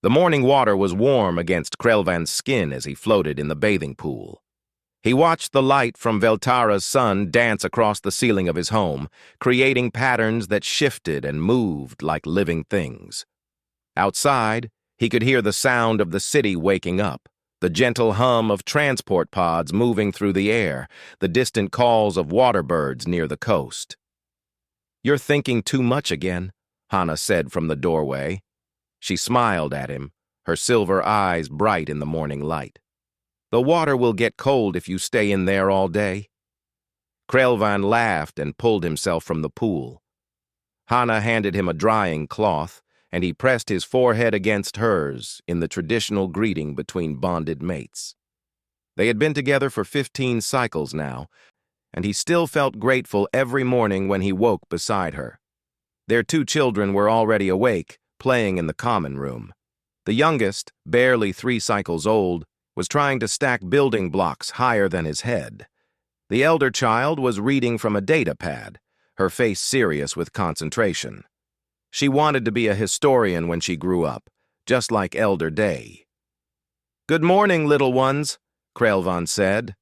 The morning water was warm against Krelvan's skin as he floated in the bathing pool. He watched the light from Veltara's sun dance across the ceiling of his home, creating patterns that shifted and moved like living things. Outside, he could hear the sound of the city waking up, the gentle hum of transport pods moving through the air, the distant calls of water birds near the coast. "You're thinking too much again," Hannah said from the doorway. She smiled at him, her silver eyes bright in the morning light. "The water will get cold if you stay in there all day." Krelvan laughed and pulled himself from the pool. Hannah handed him a drying cloth, and he pressed his forehead against hers in the traditional greeting between bonded mates. They had been together for 15 cycles now, and he still felt grateful every morning when he woke beside her. Their 2 children were already awake, playing in the common room. The youngest, barely 3 cycles old, was trying to stack building blocks higher than his head. The elder child was reading from a data pad, her face serious with concentration. She wanted to be a historian when she grew up, just like Elder Day. "Good morning, little ones," Krelvan said.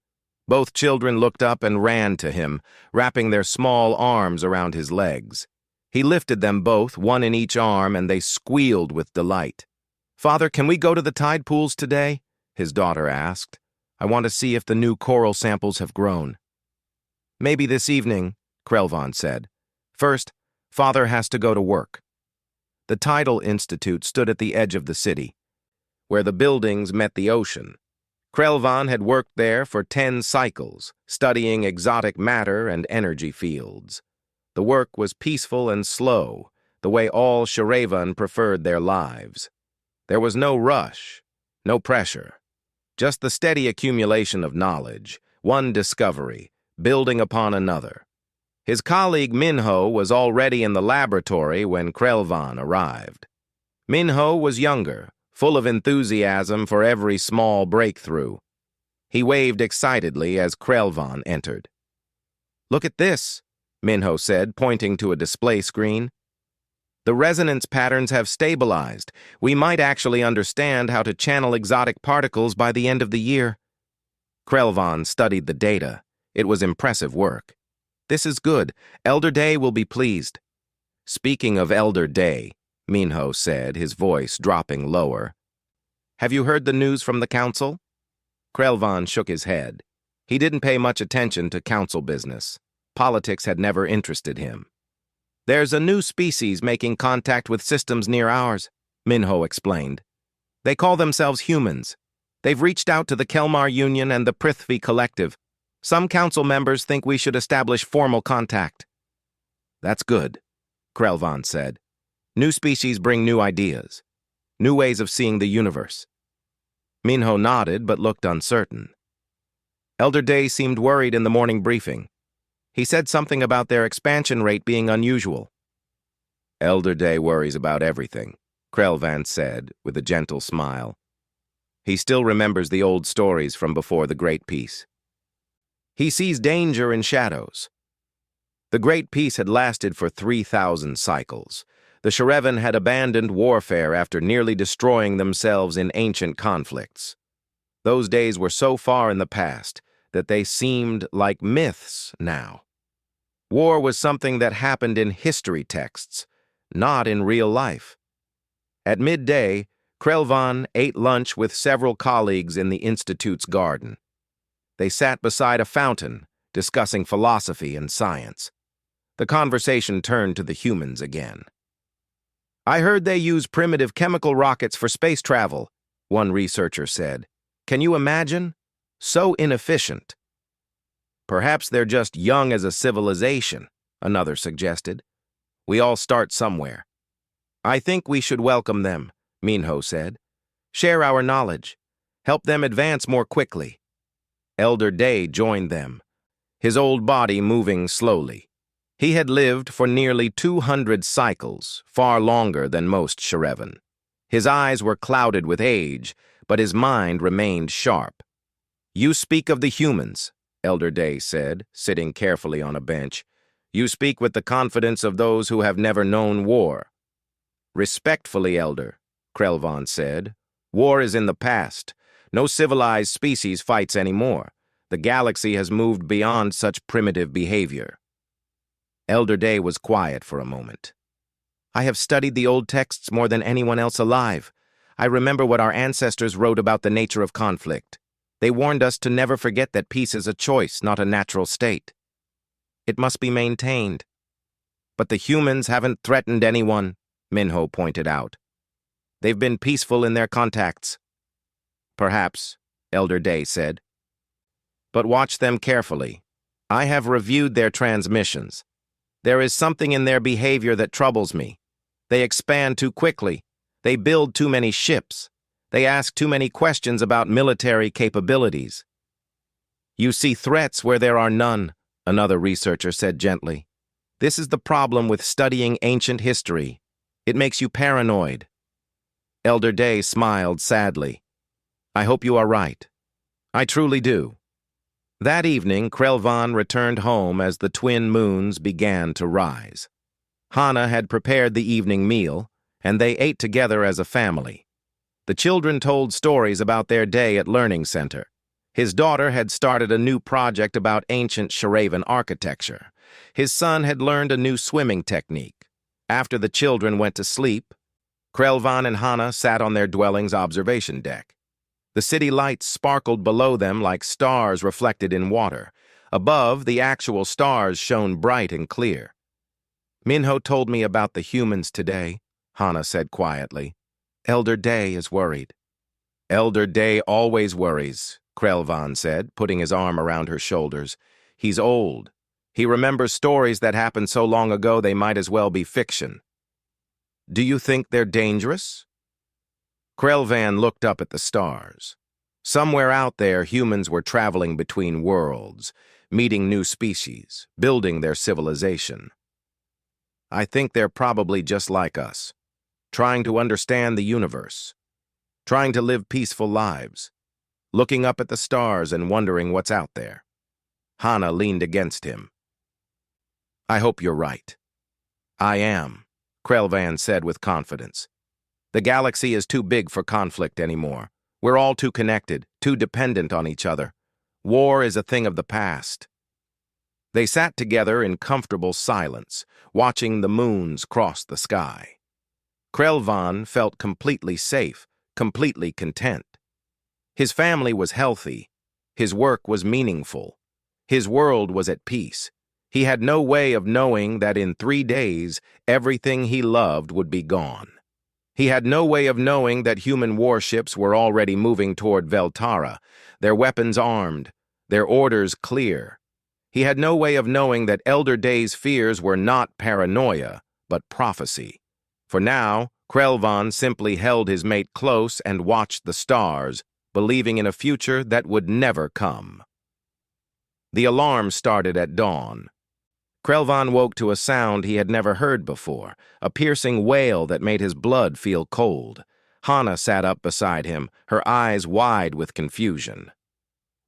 Both children looked up and ran to him, wrapping their small arms around his legs. He lifted them both, one in each arm, and they squealed with delight. "Father, can we go to the tide pools today?" his daughter asked. "I want to see if the new coral samples have grown." "Maybe this evening," Krelvan said. "First, Father has to go to work." The Tidal Institute stood at the edge of the city, where the buildings met the ocean. Krelvan had worked there for 10 cycles, studying exotic matter and energy fields. The work was peaceful and slow, the way all Sharavan preferred their lives. There was no rush, no pressure, just the steady accumulation of knowledge, one discovery, building upon another. His colleague Minho was already in the laboratory when Krelvan arrived. Minho was younger, full of enthusiasm for every small breakthrough. He waved excitedly as Krelvan entered. "Look at this," Minho said, pointing to a display screen. "The resonance patterns have stabilized. We might actually understand how to channel exotic particles by the end of the year." Krelvan studied the data. It was impressive work. "This is good. Elder Day will be pleased." "Speaking of Elder Day," Minho said, his voice dropping lower, "have you heard the news from the council?" Krelvan shook his head. He didn't pay much attention to council business. Politics had never interested him. "There's a new species making contact with systems near ours," Minho explained. "They call themselves humans. They've reached out to the Kelmar Union and the Prithvi Collective. Some council members think we should establish formal contact." "That's good," Krelvan said. "New species bring new ideas, new ways of seeing the universe." Minho nodded but looked uncertain. Elder Day seemed worried in the morning briefing. He said something about their expansion rate being unusual. "Elder Day worries about everything," Krelvan said with a gentle smile. He still remembers the old stories from before the Great Peace. He sees danger in shadows. The Great Peace had lasted for 3,000 cycles. The Sharavan had abandoned warfare after nearly destroying themselves in ancient conflicts. Those days were so far in the past that they seemed like myths now. War was something that happened in history texts, not in real life. At midday, Krelvan ate lunch with several colleagues in the Institute's garden. They sat beside a fountain, discussing philosophy and science. The conversation turned to the humans again. "I heard they use primitive chemical rockets for space travel," one researcher said. "Can you imagine? So inefficient." "Perhaps they're just young as a civilization," another suggested. "We all start somewhere." "I think we should welcome them," Minho said. "Share our knowledge. Help them advance more quickly." Elder Day joined them, his old body moving slowly. He had lived for nearly 200 cycles, far longer than most Sharavan. His eyes were clouded with age, but his mind remained sharp. "You speak of the humans," Elder Day said, sitting carefully on a bench. "You speak with the confidence of those who have never known war." "Respectfully, Elder," Krelvan said. War is in the past. No civilized species fights anymore. The galaxy has moved beyond such primitive behavior. Elder Day was quiet for a moment. I have studied the old texts more than anyone else alive. I remember what our ancestors wrote about the nature of conflict. They warned us to never forget that peace is a choice, not a natural state. It must be maintained. But the humans haven't threatened anyone, Minho pointed out. They've been peaceful in their contacts. Perhaps, Elder Day said. But watch them carefully. I have reviewed their transmissions. There is something in their behavior that troubles me. They expand too quickly. They build too many ships. They ask too many questions about military capabilities. You see threats where there are none, another researcher said gently. This is the problem with studying ancient history. It makes you paranoid. Elder Day smiled sadly. I hope you are right. I truly do. That evening, Krelvan returned home as the twin moons began to rise. Hana had prepared the evening meal, and they ate together as a family. The children told stories about their day at Learning Center. His daughter had started a new project about ancient Sharavan architecture. His son had learned a new swimming technique. After the children went to sleep, Krelvan and Hana sat on their dwelling's observation deck. The city lights sparkled below them like stars reflected in water. Above, the actual stars shone bright and clear. Minho told me about the humans today, Hana said quietly. Elder Day is worried. Elder Day always worries, Krelvan said, putting his arm around her shoulders. He's old. He remembers stories that happened so long ago they might as well be fiction. Do you think they're dangerous? Krelvan looked up at the stars. Somewhere out there, humans were traveling between worlds, meeting new species, building their civilization. I think they're probably just like us, trying to understand the universe, trying to live peaceful lives, looking up at the stars and wondering what's out there. Hana leaned against him. I hope you're right. I am, Krelvan said with confidence. The galaxy is too big for conflict anymore. We're all too connected, too dependent on each other. War is a thing of the past. They sat together in comfortable silence, watching the moons cross the sky. Krelvan felt completely safe, completely content. His family was healthy. His work was meaningful. His world was at peace. He had no way of knowing that in 3 days, everything he loved would be gone. He had no way of knowing that human warships were already moving toward Veltara, their weapons armed, their orders clear. He had no way of knowing that Elder Day's fears were not paranoia, but prophecy. For now, Krelvan simply held his mate close and watched the stars, believing in a future that would never come. The alarm started at dawn. Krelvan woke to a sound he had never heard before, a piercing wail that made his blood feel cold. Hana sat up beside him, her eyes wide with confusion.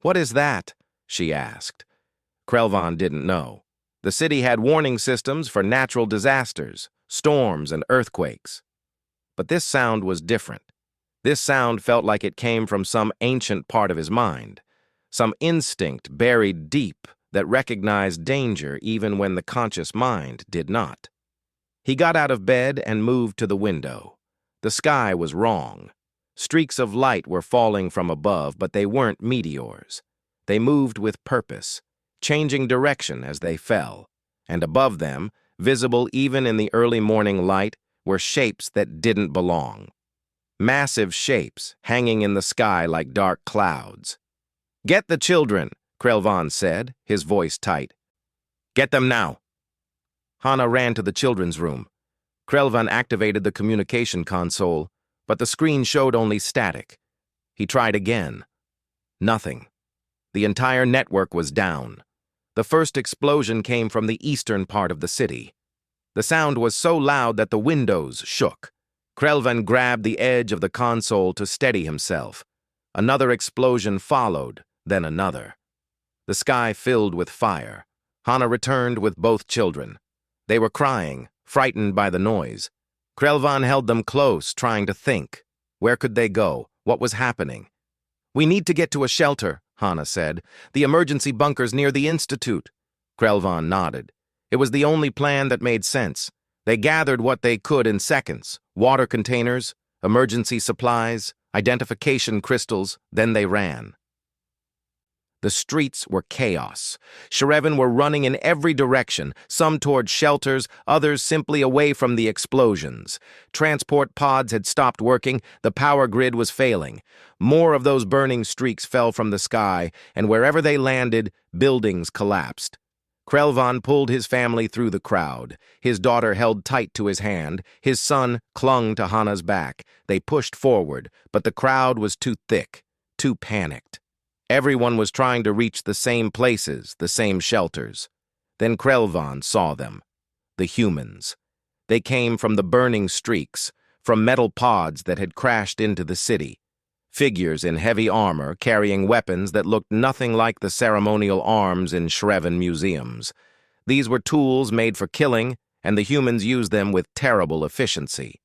What is that? She asked. Krelvan didn't know. The city had warning systems for natural disasters, storms, and earthquakes. But this sound was different. This sound felt like it came from some ancient part of his mind, some instinct buried deep that recognized danger even when the conscious mind did not. He got out of bed and moved to the window. The sky was wrong. Streaks of light were falling from above, but they weren't meteors. They moved with purpose, changing direction as they fell, and above them, visible even in the early morning light, were shapes that didn't belong. Massive shapes hanging in the sky like dark clouds. Get the children, Krelvan said, his voice tight. Get them now. Hana ran to the children's room. Krelvan activated the communication console, but the screen showed only static. He tried again. Nothing. The entire network was down. The first explosion came from the eastern part of the city. The sound was so loud that the windows shook. Krelvan grabbed the edge of the console to steady himself. Another explosion followed, then another. The sky filled with fire. Hana returned with both children. They were crying, frightened by the noise. Krelvan held them close, trying to think. Where could they go? What was happening? "We need to get to a shelter," Hana said. "The emergency bunker's near the Institute." Krelvan nodded. It was the only plan that made sense. They gathered what they could in seconds: water containers, emergency supplies, identification crystals, then they ran. The streets were chaos. Shreven were running in every direction, some toward shelters, others simply away from the explosions. Transport pods had stopped working, the power grid was failing. More of those burning streaks fell from the sky, and wherever they landed, buildings collapsed. Krelvan pulled his family through the crowd. His daughter held tight to his hand. His son clung to Hana's back. They pushed forward, but the crowd was too thick, too panicked. Everyone was trying to reach the same places, the same shelters. Then Krelvan saw them. The humans. They came from the burning streaks, from metal pods that had crashed into the city. Figures in heavy armor carrying weapons that looked nothing like the ceremonial arms in Shreven museums. These were tools made for killing, and the humans used them with terrible efficiency.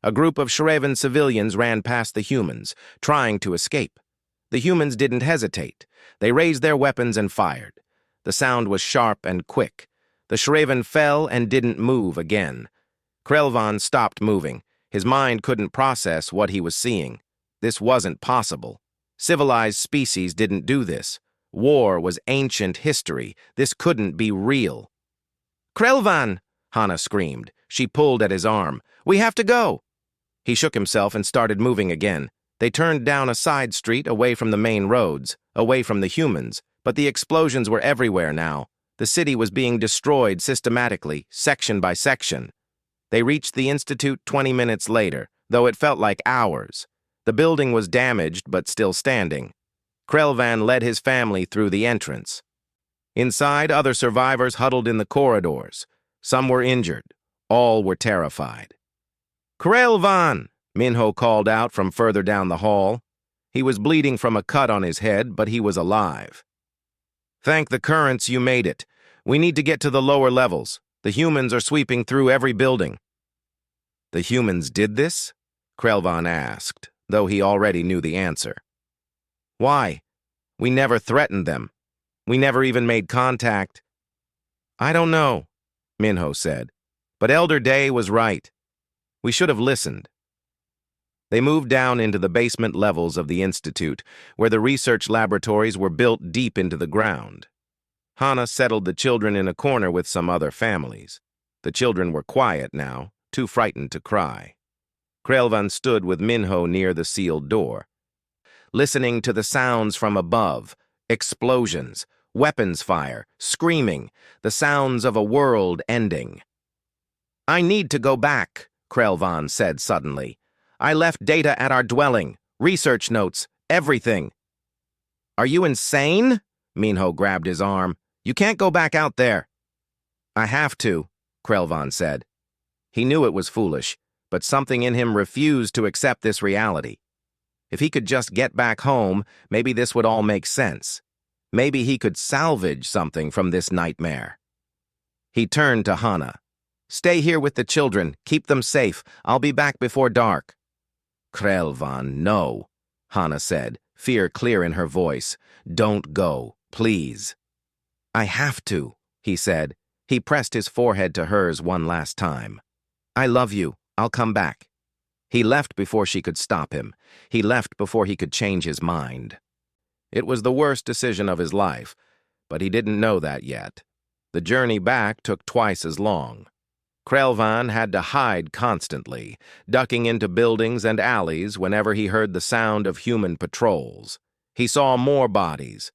A group of Shreven civilians ran past the humans, trying to escape. The humans didn't hesitate. They raised their weapons and fired. The sound was sharp and quick. The Shreven fell and didn't move again. Krelvan stopped moving. His mind couldn't process what he was seeing. This wasn't possible. Civilized species didn't do this. War was ancient history. This couldn't be real. "Krelvan!" Hana screamed. She pulled at his arm. "We have to go!" He shook himself and started moving again. They turned down a side street away from the main roads, away from the humans, but the explosions were everywhere now. The city was being destroyed systematically, section by section. They reached the Institute 20 minutes later, though it felt like hours. The building was damaged but still standing. Krelvan led his family through the entrance. Inside, other survivors huddled in the corridors. Some were injured. All were terrified. "Krelvan!" Minho called out from further down the hall. He was bleeding from a cut on his head, but he was alive. "Thank the currents you made it. We need to get to the lower levels. The humans are sweeping through every building." "The humans did this?" Krelvan asked, though he already knew the answer. "Why? We never threatened them. We never even made contact." "I don't know," Minho said, "but Elder Day was right. We should have listened." They moved down into the basement levels of the Institute, where the research laboratories were built deep into the ground. Hana settled the children in a corner with some other families. The children were quiet now, too frightened to cry. Krelvan stood with Minho near the sealed door, listening to the sounds from above: explosions, weapons fire, screaming, the sounds of a world ending. "I need to go back," Krelvan said suddenly. "I left data at our dwelling, research notes, everything." "Are you insane?" Minho grabbed his arm. "You can't go back out there." "I have to," Krelvan said. He knew it was foolish, but something in him refused to accept this reality. If he could just get back home, maybe this would all make sense. Maybe he could salvage something from this nightmare. He turned to Hana. "Stay here with the children. Keep them safe. I'll be back before dark." "Krelvan, no," Hana said, fear clear in her voice. "Don't go, please." "I have to," he said. He pressed his forehead to hers one last time. "I love you. I'll come back." He left before she could stop him. He left before he could change his mind. It was the worst decision of his life, but he didn't know that yet. The journey back took twice as long. Krelvan had to hide constantly, ducking into buildings and alleys whenever he heard the sound of human patrols. He saw more bodies.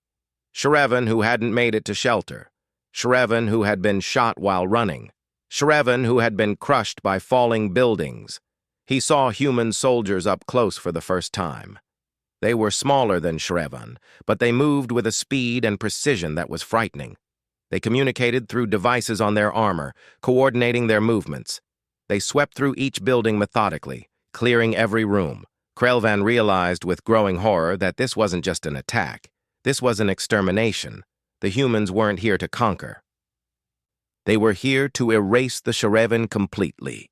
Shreven who hadn't made it to shelter. Shreven who had been shot while running. Shreven who had been crushed by falling buildings. He saw human soldiers up close for the first time. They were smaller than Shreven, but they moved with a speed and precision that was frightening. They communicated through devices on their armor, coordinating their movements. They swept through each building methodically, clearing every room. Krelvan realized with growing horror that this wasn't just an attack. This was an extermination. The humans weren't here to conquer. They were here to erase the Shreven completely.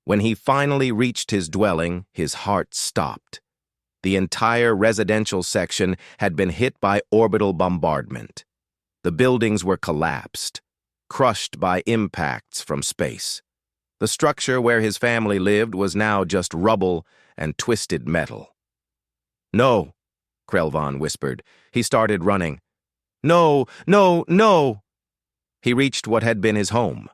When he finally reached his dwelling, his heart stopped. The entire residential section had been hit by orbital bombardment. The buildings were collapsed, crushed by impacts from space. The structure where his family lived was now just rubble and twisted metal. "No," Krelvan whispered. He started running. "No, no, no!" He reached what had been his home.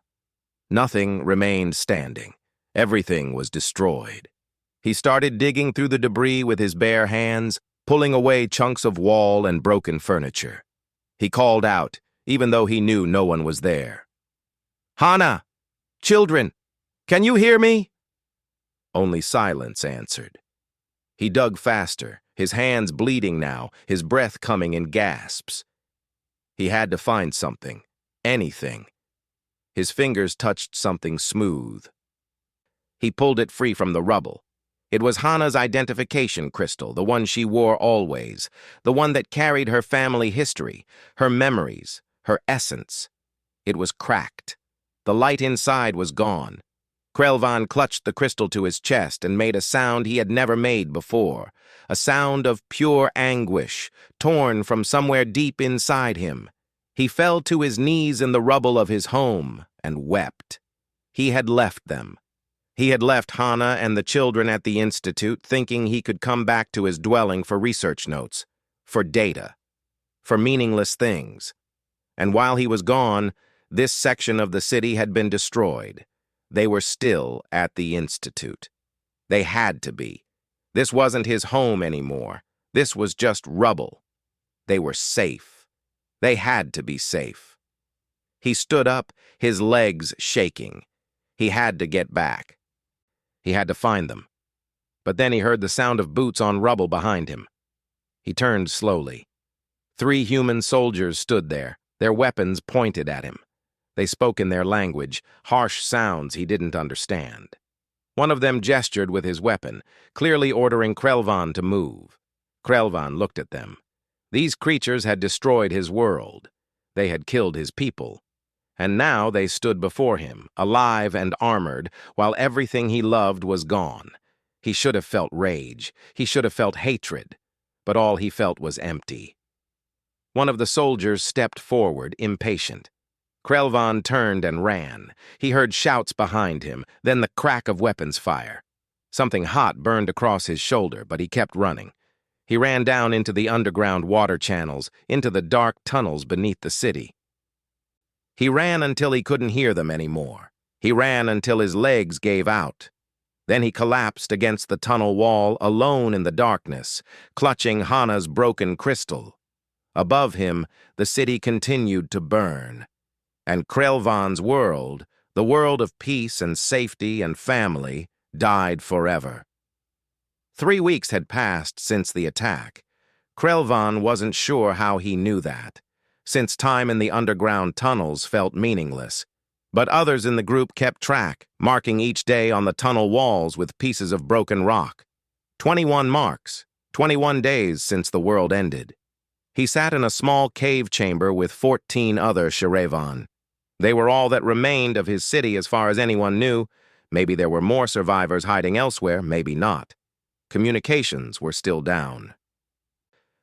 Nothing remained standing. Everything was destroyed. He started digging through the debris with his bare hands, pulling away chunks of wall and broken furniture. He called out, even though he knew no one was there. "Hana! Children! Can you hear me?" Only silence answered. He dug faster, his hands bleeding now, his breath coming in gasps. He had to find something, anything. His fingers touched something smooth. He pulled it free from the rubble. It was Hana's identification crystal, the one she wore always, the one that carried her family history, her memories, her essence. It was cracked. The light inside was gone. Krelvan clutched the crystal to his chest and made a sound he had never made before, a sound of pure anguish, torn from somewhere deep inside him. He fell to his knees in the rubble of his home and wept. He had left them. He had left Hana and the children at the Institute thinking he could come back to his dwelling for research notes, for data, for meaningless things. And while he was gone, this section of the city had been destroyed. They were still at the Institute. They had to be. This wasn't his home anymore. This was just rubble. They were safe. They had to be safe. He stood up, his legs shaking. He had to get back. He had to find them. But then he heard the sound of boots on rubble behind him. He turned slowly. 3 human soldiers stood there, their weapons pointed at him. They spoke in their language, harsh sounds he didn't understand. One of them gestured with his weapon, clearly ordering Krelvan to move. Krelvan looked at them. These creatures had destroyed his world. They had killed his people. And now they stood before him, alive and armored, while everything he loved was gone. He should have felt rage. He should have felt hatred. But all he felt was empty. One of the soldiers stepped forward, impatient. Krelvan turned and ran. He heard shouts behind him, then the crack of weapons fire. Something hot burned across his shoulder, but he kept running. He ran down into the underground water channels, into the dark tunnels beneath the city. He ran until he couldn't hear them anymore. He ran until his legs gave out. Then he collapsed against the tunnel wall, alone in the darkness, clutching Hana's broken crystal. Above him, the city continued to burn. And Krelvan's world, the world of peace and safety and family, died forever. 3 weeks had passed since the attack. Krelvan wasn't sure how he knew that, since time in the underground tunnels felt meaningless. But others in the group kept track, marking each day on the tunnel walls with pieces of broken rock. 21 marks, 21 days since the world ended. He sat in a small cave chamber with 14 other Shiravan. They were all that remained of his city as far as anyone knew. Maybe there were more survivors hiding elsewhere, maybe not. Communications were still down.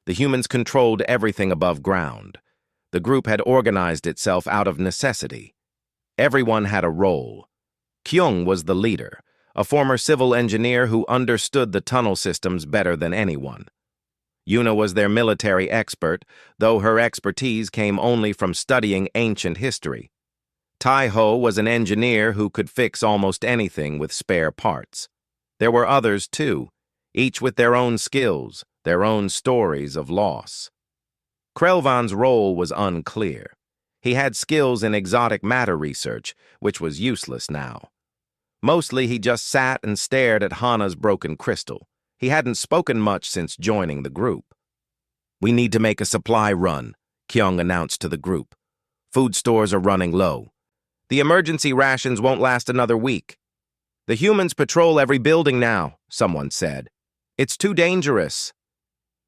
The humans controlled everything above ground. The group had organized itself out of necessity. Everyone had a role. Kyung was the leader, a former civil engineer who understood the tunnel systems better than anyone. Yuna was their military expert, though her expertise came only from studying ancient history. Tai-Ho was an engineer who could fix almost anything with spare parts. There were others, too, each with their own skills, their own stories of loss. Krelvan's role was unclear. He had skills in exotic matter research, which was useless now. Mostly he just sat and stared at Hana's broken crystal. He hadn't spoken much since joining the group. "We need to make a supply run," Kyung announced to the group. "Food stores are running low. The emergency rations won't last another week." "The humans patrol every building now," someone said. "It's too dangerous."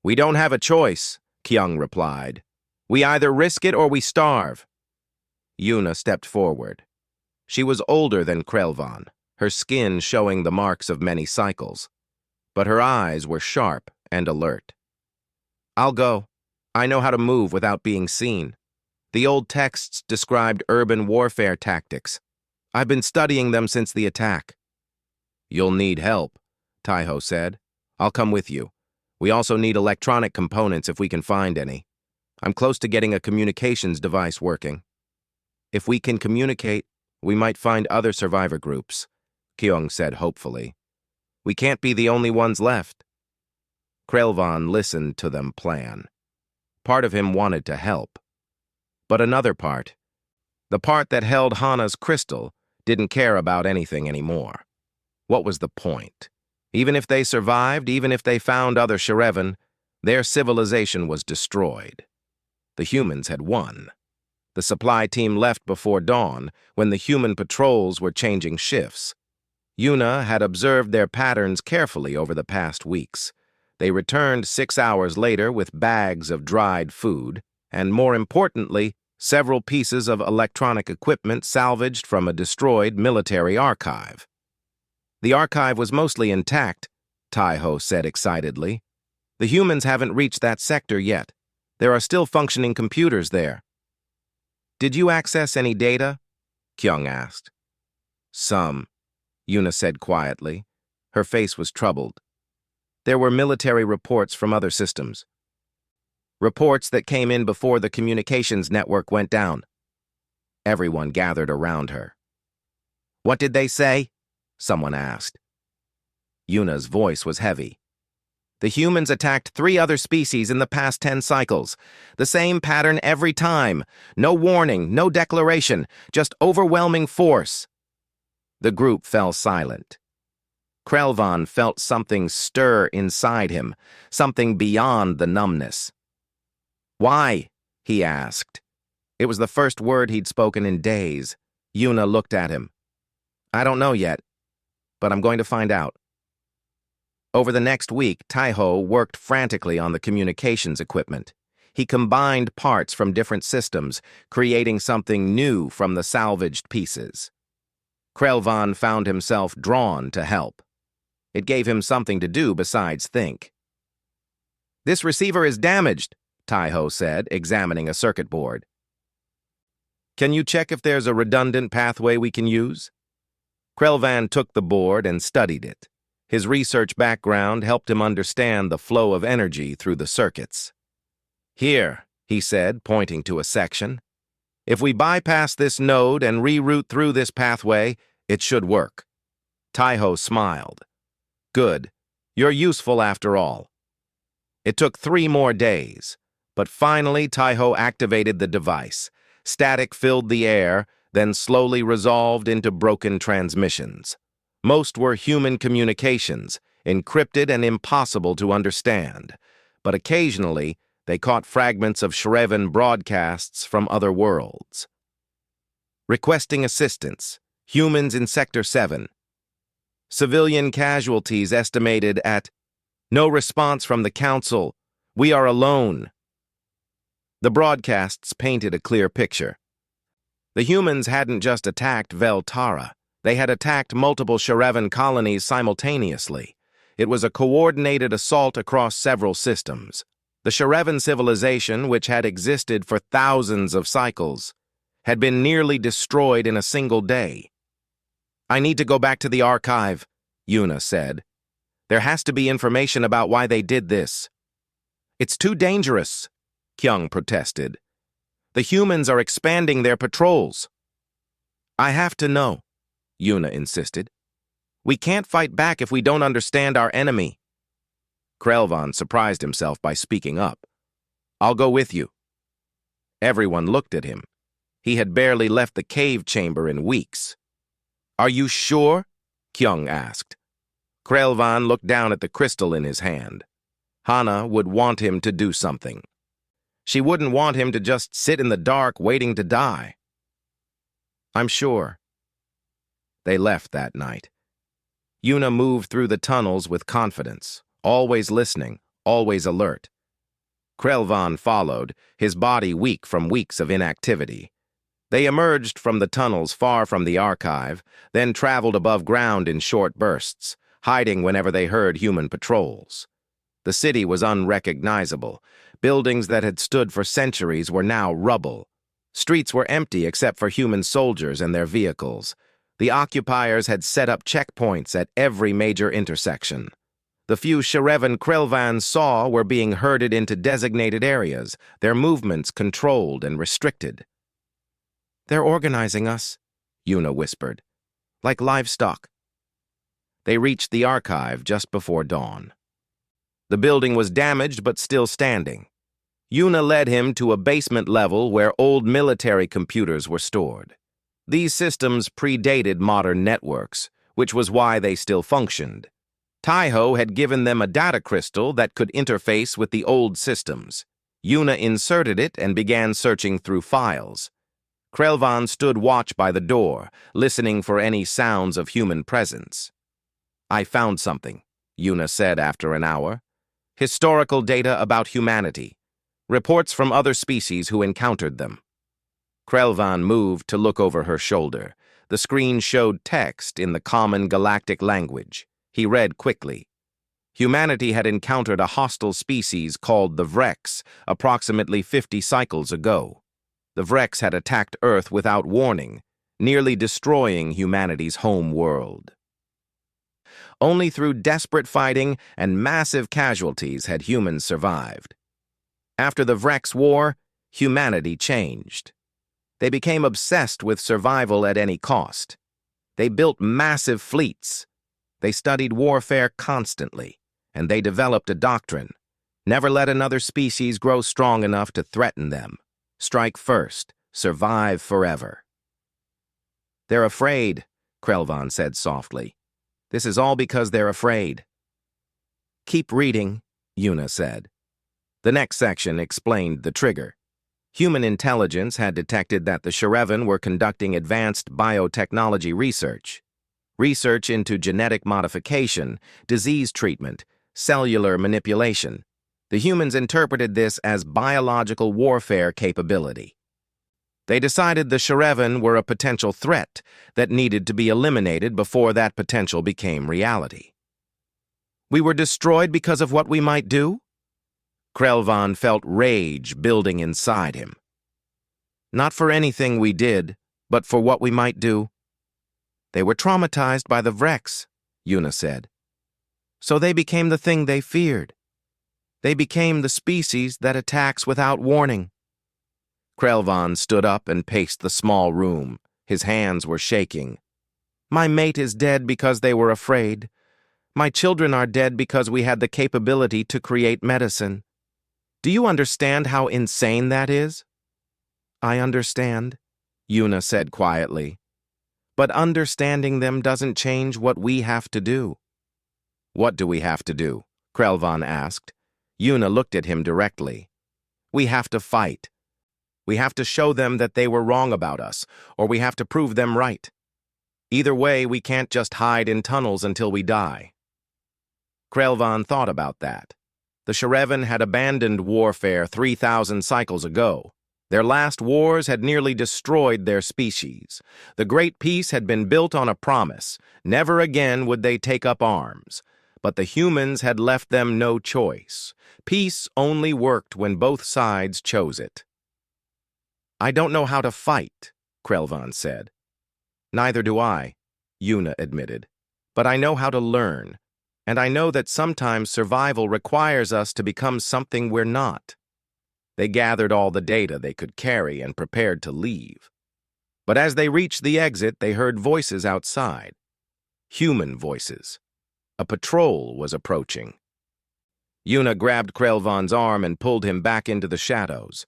"We don't have a choice," Kyung replied. "We either risk it or we starve." Yuna stepped forward. She was older than Krelvan. her skin showing the marks of many cycles. But her eyes were sharp and alert. "I'll go. I know how to move without being seen. The old texts described urban warfare tactics. I've been studying them since the attack." "You'll need help," Taiho said. "I'll come with you. We also need electronic components if we can find any. I'm close to getting a communications device working. If we can communicate, we might find other survivor groups," Kyung said hopefully. "We can't be the only ones left." Krelvan listened to them plan. Part of him wanted to help. But another part, the part that held Hana's crystal, didn't care about anything anymore. What was the point? Even if they survived, even if they found other Sharevan, their civilization was destroyed. The humans had won. The supply team left before dawn, when the human patrols were changing shifts. Yuna had observed their patterns carefully over the past weeks. They returned 6 hours later with bags of dried food, and more importantly, several pieces of electronic equipment salvaged from a destroyed military archive. "The archive was mostly intact," Taiho said excitedly. "The humans haven't reached that sector yet. There are still functioning computers there." "Did you access any data?" Kyung asked. "Some," Yuna said quietly. Her face was troubled. "There were military reports from other systems. Reports that came in before the communications network went down." Everyone gathered around her. "What did they say?" someone asked. Yuna's voice was heavy. "The humans attacked 3 other species in the past 10 cycles. The same pattern every time. No warning, no declaration, just overwhelming force." The group fell silent. Krelvan felt something stir inside him, something beyond the numbness. "Why?" he asked. It was the first word he'd spoken in days. Yuna looked at him. "I don't know yet, but I'm going to find out." Over the next week, Taiho worked frantically on the communications equipment. He combined parts from different systems, creating something new from the salvaged pieces. Krelvan found himself drawn to help. It gave him something to do besides think. "This receiver is damaged," Taiho said, examining a circuit board. "Can you check if there's a redundant pathway we can use?" Krelvan took the board and studied it. His research background helped him understand the flow of energy through the circuits. "Here," he said, pointing to a section. "If we bypass this node and reroute through this pathway, it should work." Taiho smiled. "Good. You're useful after all." It took 3 more days, but finally Taiho activated the device. Static filled the air, then slowly resolved into broken transmissions. Most were human communications, encrypted and impossible to understand, but occasionally they caught fragments of Sharevan broadcasts from other worlds. "Requesting assistance. Humans in Sector 7. Civilian casualties estimated at... No response from the Council. We are alone." The broadcasts painted a clear picture. The humans hadn't just attacked Veltara. They had attacked multiple Sharevan colonies simultaneously. It was a coordinated assault across several systems. The Sharevan civilization, which had existed for thousands of cycles, had been nearly destroyed in a single day. "I need to go back to the archive," Yuna said. "There has to be information about why they did this." "It's too dangerous," Kyung protested. "The humans are expanding their patrols." "I have to know," Yuna insisted. "We can't fight back if we don't understand our enemy." Krelvan surprised himself by speaking up. "I'll go with you." Everyone looked at him. He had barely left the cave chamber in weeks. "Are you sure?" Kyung asked. Krelvan looked down at the crystal in his hand. Hana would want him to do something. She wouldn't want him to just sit in the dark waiting to die. "I'm sure." They left that night. Yuna moved through the tunnels with confidence, always listening, always alert. Krelvan followed, his body weak from weeks of inactivity. They emerged from the tunnels far from the archive, then traveled above ground in short bursts, hiding whenever they heard human patrols. The city was unrecognizable. Buildings that had stood for centuries were now rubble. Streets were empty except for human soldiers and their vehicles. The occupiers had set up checkpoints at every major intersection. The few Shreven Krelvans saw were being herded into designated areas, their movements controlled and restricted. "They're organizing us," Yuna whispered, "like livestock." They reached the archive just before dawn. The building was damaged but still standing. Yuna led him to a basement level where old military computers were stored. These systems predated modern networks, which was why they still functioned. Taiho had given them a data crystal that could interface with the old systems. Yuna inserted it and began searching through files. Krelvan stood watch by the door, listening for any sounds of human presence. "I found something," Yuna said after an hour. "Historical data about humanity. Reports from other species who encountered them." Krelvan moved to look over her shoulder. The screen showed text in the common galactic language. He read quickly. Humanity had encountered a hostile species called the Vrex approximately 50 cycles ago. The Vrex had attacked Earth without warning, nearly destroying humanity's home world. Only through desperate fighting and massive casualties had humans survived. After the Vrex War, humanity changed. They became obsessed with survival at any cost. They built massive fleets. They studied warfare constantly, and they developed a doctrine: never let another species grow strong enough to threaten them. Strike first, survive forever. "They're afraid," Krelvan said softly. "This is all because they're afraid." "Keep reading," Yuna said. The next section explained the trigger. Human intelligence had detected that the Shreven were conducting advanced biotechnology research. Research into genetic modification, disease treatment, cellular manipulation. The humans interpreted this as biological warfare capability. They decided the Shreven were a potential threat that needed to be eliminated before that potential became reality. "We were destroyed because of what we might do?" Krelvan felt rage building inside him. "Not for anything we did, but for what we might do." "They were traumatized by the Vrex," Yuna said. "So they became the thing they feared. They became the species that attacks without warning." Krelvan stood up and paced the small room. His hands were shaking. "My mate is dead because they were afraid. My children are dead because we had the capability to create medicine. Do you understand how insane that is?" "I understand," Yuna said quietly. "But understanding them doesn't change what we have to do." "What do we have to do?" Krelvan asked. Yuna looked at him directly. "We have to fight. We have to show them that they were wrong about us, or we have to prove them right. Either way, we can't just hide in tunnels until we die." Krelvan thought about that. The Shreven had abandoned warfare 3,000 cycles ago. Their last wars had nearly destroyed their species. The Great Peace had been built on a promise: never again would they take up arms. But the humans had left them no choice. Peace only worked when both sides chose it. "I don't know how to fight," Krelvan said. "Neither do I," Yuna admitted. "But I know how to learn. And I know that sometimes survival requires us to become something we're not." They gathered all the data they could carry and prepared to leave. But as they reached the exit, they heard voices outside. Human voices. A patrol was approaching. Yuna grabbed Krelvan's arm and pulled him back into the shadows.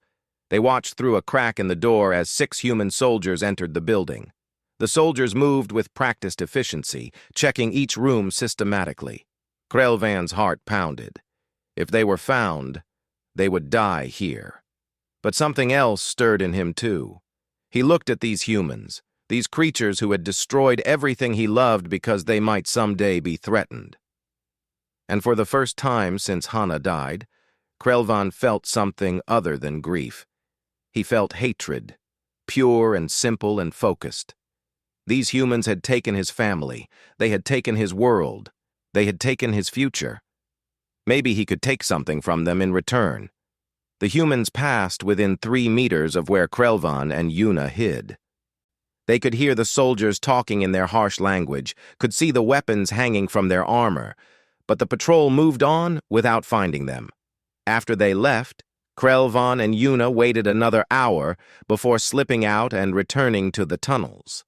They watched through a crack in the door as 6 human soldiers entered the building. The soldiers moved with practiced efficiency, checking each room systematically. Krelvan's heart pounded. If they were found, they would die here. But something else stirred in him too. He looked at these humans, these creatures who had destroyed everything he loved because they might someday be threatened. And for the first time since Hana died, Krelvan felt something other than grief. He felt hatred, pure and simple and focused. These humans had taken his family, they had taken his world, they had taken his future. Maybe he could take something from them in return. The humans passed within 3 meters of where Krelvan and Yuna hid. They could hear the soldiers talking in their harsh language, could see the weapons hanging from their armor, but the patrol moved on without finding them. After they left, Krelvan and Yuna waited another hour before slipping out and returning to the tunnels.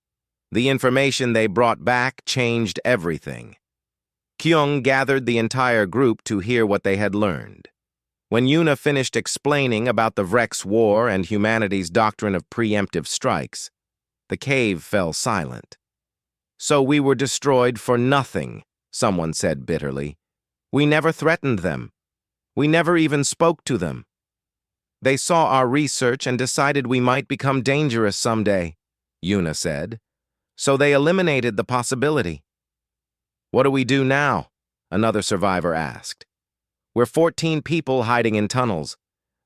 The information they brought back changed everything. Kyung gathered the entire group to hear what they had learned. When Yuna finished explaining about the Vrex War and humanity's doctrine of preemptive strikes, the cave fell silent. "So we were destroyed for nothing," someone said bitterly. "We never threatened them. We never even spoke to them. They saw our research and decided we might become dangerous someday," Yuna said. "So they eliminated the possibility." "What do we do now?" another survivor asked. "We're 14 people hiding in tunnels.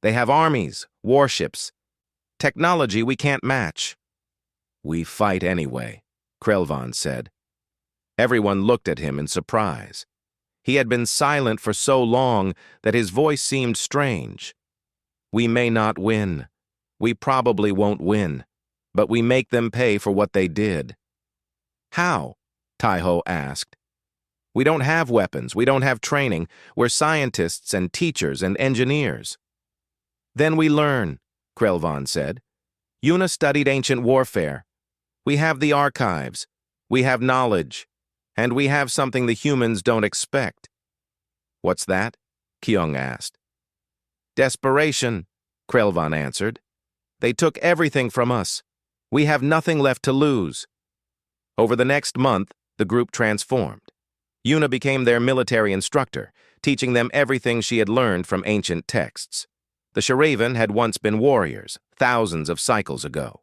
They have armies, warships, technology we can't match." "We fight anyway," Krelvan said. Everyone looked at him in surprise. He had been silent for so long that his voice seemed strange. "We may not win. We probably won't win. But we make them pay for what they did." "How?" Taiho asked. "We don't have weapons. We don't have training. We're scientists and teachers and engineers." "Then we learn," Krelvan said. "Yuna studied ancient warfare. We have the archives. We have knowledge. And we have something the humans don't expect." "What's that?" Kyung asked. "Desperation," Krelvan answered. "They took everything from us. We have nothing left to lose." Over the next month, the group transformed. Yuna became their military instructor, teaching them everything she had learned from ancient texts. The Sharavan had once been warriors, thousands of cycles ago.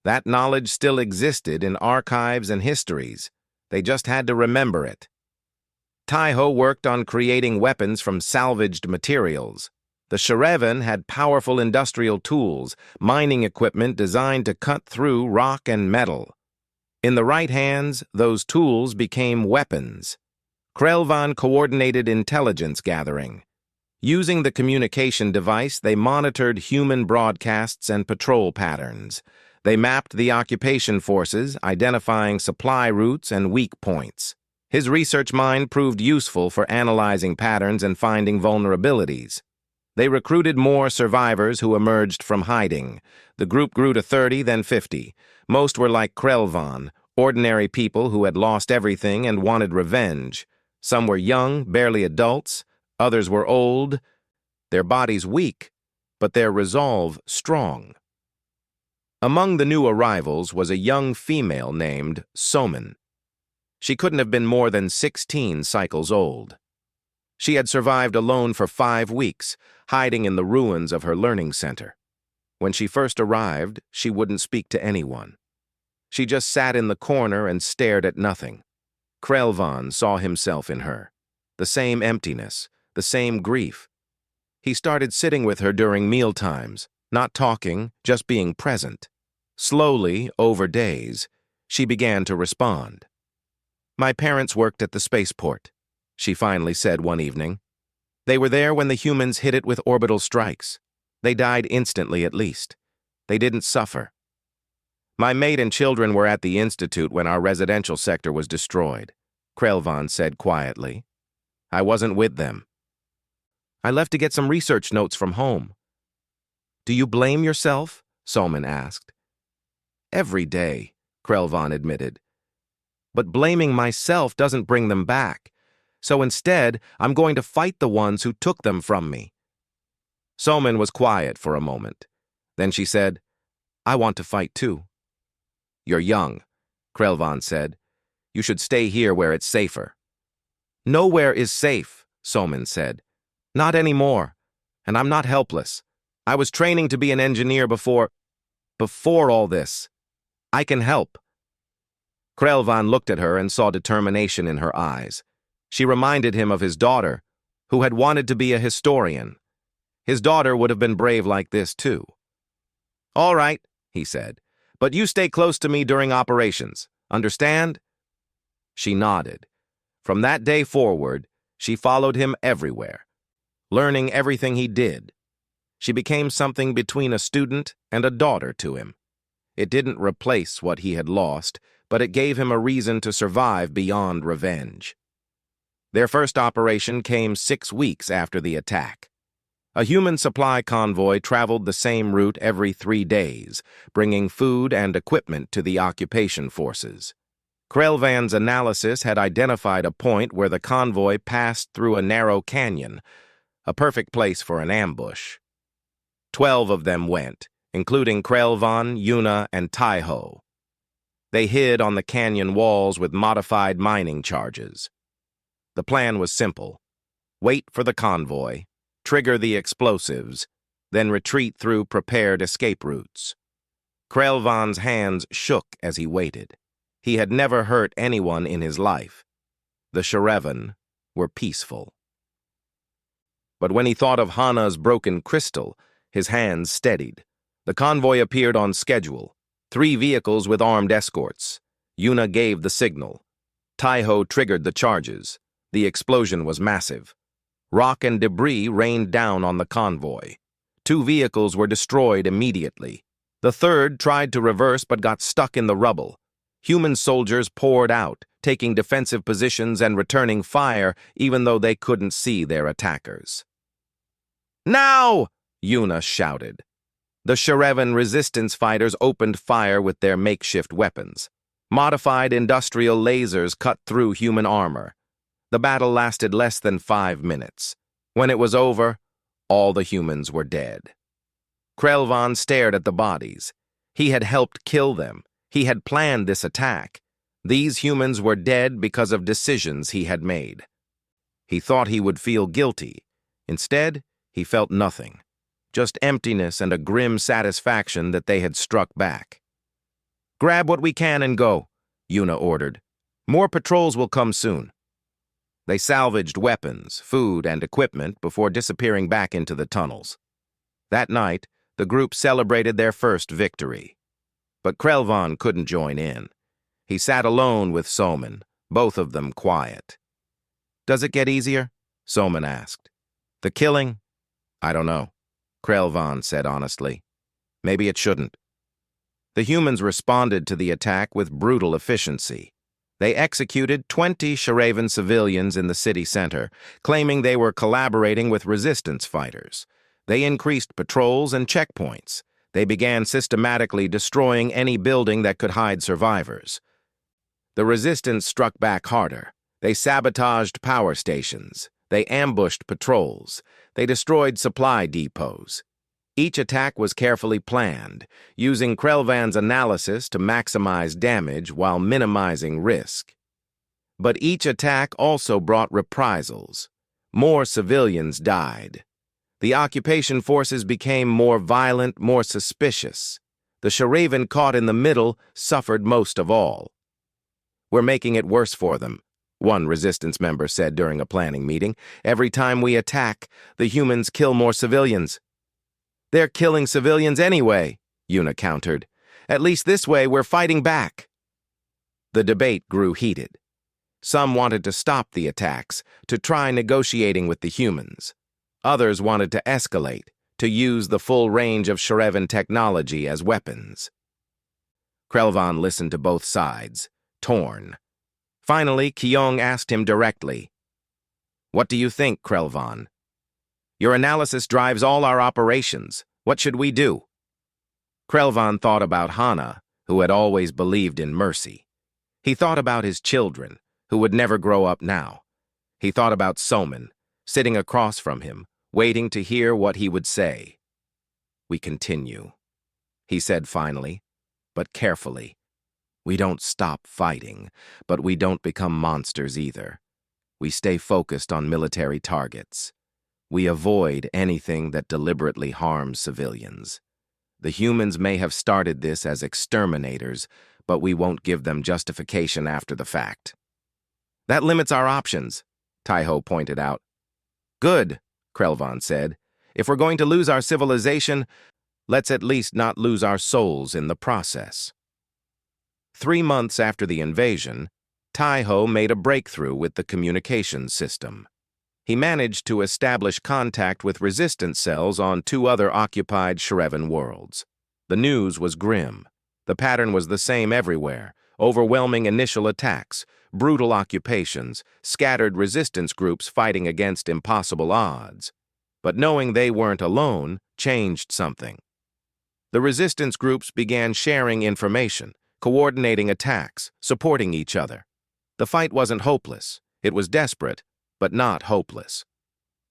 That knowledge still existed in archives and histories. They just had to remember it. Taiho worked on creating weapons from salvaged materials. The Sharavan had powerful industrial tools, mining equipment designed to cut through rock and metal. In the right hands, those tools became weapons. Krelvan coordinated intelligence gathering. Using the communication device, they monitored human broadcasts and patrol patterns. They mapped the occupation forces, identifying supply routes and weak points. His research mind proved useful for analyzing patterns and finding vulnerabilities. They recruited more survivors who emerged from hiding. The group grew to 30, then 50. Most were like Krelvan, ordinary people who had lost everything and wanted revenge. Some were young, barely adults. Others were old, their bodies weak, but their resolve strong. Among the new arrivals was a young female named Soman. She couldn't have been more than 16 cycles old. She had survived alone for 5 weeks, hiding in the ruins of her learning center. When she first arrived, she wouldn't speak to anyone. She just sat in the corner and stared at nothing. Krelvan saw himself in her. The same emptiness, the same grief. He started sitting with her during mealtimes, not talking, just being present. Slowly, over days, she began to respond. "My parents worked at the spaceport," she finally said one evening. "They were there when the humans hit it with orbital strikes. They died instantly at least. They didn't suffer. My mate and children were at the institute when our residential sector was destroyed," Krelvan said quietly. "I wasn't with them. I left to get some research notes from home." "Do you blame yourself?" Soman asked. "Every day," Krelvan admitted. "But blaming myself doesn't bring them back. So instead, I'm going to fight the ones who took them from me." Soman was quiet for a moment. Then she said, "I want to fight too." "You're young," Krelvan said. "You should stay here where it's safer." "Nowhere is safe," Soman said. "Not anymore. And I'm not helpless. I was training to be an engineer before all this. I can help." Krelvan looked at her and saw determination in her eyes. She reminded him of his daughter, who had wanted to be a historian. His daughter would have been brave like this too. All right, he said, but you stay close to me during operations. Understand? She nodded. From that day forward, she followed him everywhere, learning everything he did. She became something between a student and a daughter to him. It didn't replace what he had lost, but it gave him a reason to survive beyond revenge. Their first operation came 6 weeks after the attack. A human supply convoy traveled the same route every 3 days, bringing food and equipment to the occupation forces. Krelvan's analysis had identified a point where the convoy passed through a narrow canyon, a perfect place for an ambush. 12 of them went, including Krelvan, Yuna, and Taiho. They hid on the canyon walls with modified mining charges. The plan was simple. Wait for the convoy, trigger the explosives, then retreat through prepared escape routes. Krelvan's hands shook as he waited. He had never hurt anyone in his life. The Shreven were peaceful. But when he thought of Hana's broken crystal, his hands steadied. The convoy appeared on schedule. 3 vehicles with armed escorts. Yuna gave the signal. Taiho triggered the charges. The explosion was massive. Rock and debris rained down on the convoy. 2 vehicles were destroyed immediately. The third tried to reverse but got stuck in the rubble. Human soldiers poured out, taking defensive positions and returning fire even though they couldn't see their attackers. "Now!" Yuna shouted. The Shreven resistance fighters opened fire with their makeshift weapons. Modified industrial lasers cut through human armor. The battle lasted less than 5 minutes. When it was over, all the humans were dead. Krelvan stared at the bodies. He had helped kill them. He had planned this attack. These humans were dead because of decisions he had made. He thought he would feel guilty. Instead, he felt nothing. Just emptiness and a grim satisfaction that they had struck back. "Grab what we can and go," Yuna ordered. "More patrols will come soon." They salvaged weapons, food, and equipment before disappearing back into the tunnels. That night, the group celebrated their first victory. But Krelvan couldn't join in. He sat alone with Soman, both of them quiet. "Does it get easier?" Soman asked. "The killing? I don't know," Krelvan said honestly. "Maybe it shouldn't." The humans responded to the attack with brutal efficiency. They executed 20 Shreven civilians in the city center, claiming they were collaborating with resistance fighters. They increased patrols and checkpoints. They began systematically destroying any building that could hide survivors. The resistance struck back harder. They sabotaged power stations. They ambushed patrols. They destroyed supply depots. Each attack was carefully planned, using Krelvan's analysis to maximize damage while minimizing risk. But each attack also brought reprisals. More civilians died. The occupation forces became more violent, more suspicious. The Shreven caught in the middle suffered most of all. "We're making it worse for them," one resistance member said during a planning meeting. "Every time we attack, the humans kill more civilians." "They're killing civilians anyway," Yuna countered. "At least this way we're fighting back." The debate grew heated. Some wanted to stop the attacks, to try negotiating with the humans. Others wanted to escalate, to use the full range of Shreven technology as weapons. Krelvan listened to both sides, torn. Finally, Kyong asked him directly, "What do you think, Krelvan? Your analysis drives all our operations. What should we do?" Krelvan thought about Hana, who had always believed in mercy. He thought about his children, who would never grow up now. He thought about Soman, sitting across from him, waiting to hear what he would say. "We continue," he said finally, but carefully. "We don't stop fighting, but we don't become monsters either. We stay focused on military targets. We avoid anything that deliberately harms civilians. The humans may have started this as exterminators, but we won't give them justification after the fact." "That limits our options," Taiho pointed out. "Good," Krelvan said. "If we're going to lose our civilization, Let's at least not lose our souls in the process. 3 months after the invasion, Taiho made a breakthrough with the communications system. He managed to establish contact with resistance cells on 2 other occupied Shreven worlds. The news was grim. The pattern was the same everywhere: overwhelming initial attacks, brutal occupations, scattered resistance groups fighting against impossible odds. But knowing they weren't alone changed something. The resistance groups began sharing information, coordinating attacks, supporting each other. The fight wasn't hopeless. It was desperate, but not hopeless.